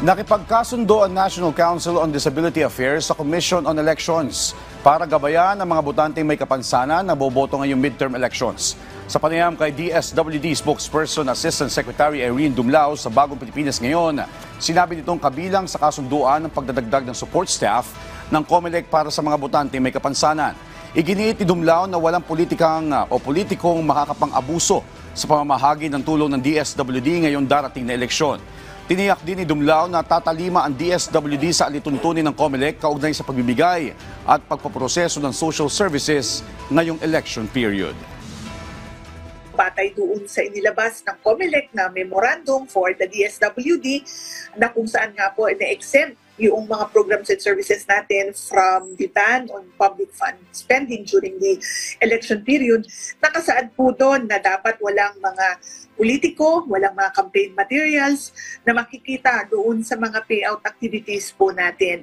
Nakipagkasundo ang National Council on Disability Affairs sa Commission on Elections para gabayan ang mga botanteng may kapansanan na boboto ngayong midterm elections. Sa panayam kay DSWD spokesperson Assistant Secretary Irene Dumlao sa Bagong Pilipinas ngayon, sinabi nitong kabilang sa kasunduan ng pagdadagdag ng support staff ng COMELEC para sa mga botanteng may kapansanan. Iginiit ni Dumlao na walang politikong makakapang-abuso sa pamamahagi ng tulong ng DSWD ngayong darating na eleksyon. Tiniyak din ni Dumlao na tatalima ang DSWD sa alituntunin ng COMELEC kaugnay sa pagbibigay at pagpaproseso ng social services ngayong election period. Batay doon sa inilabas ng COMELEC na memorandum for the DSWD na kung saan nga po na-exempt yung mga programs and services natin from the ban on public fund spending during the election period. Nakasaad po doon na dapat walang mga politiko, walang mga campaign materials na makikita doon sa mga payout activities po natin.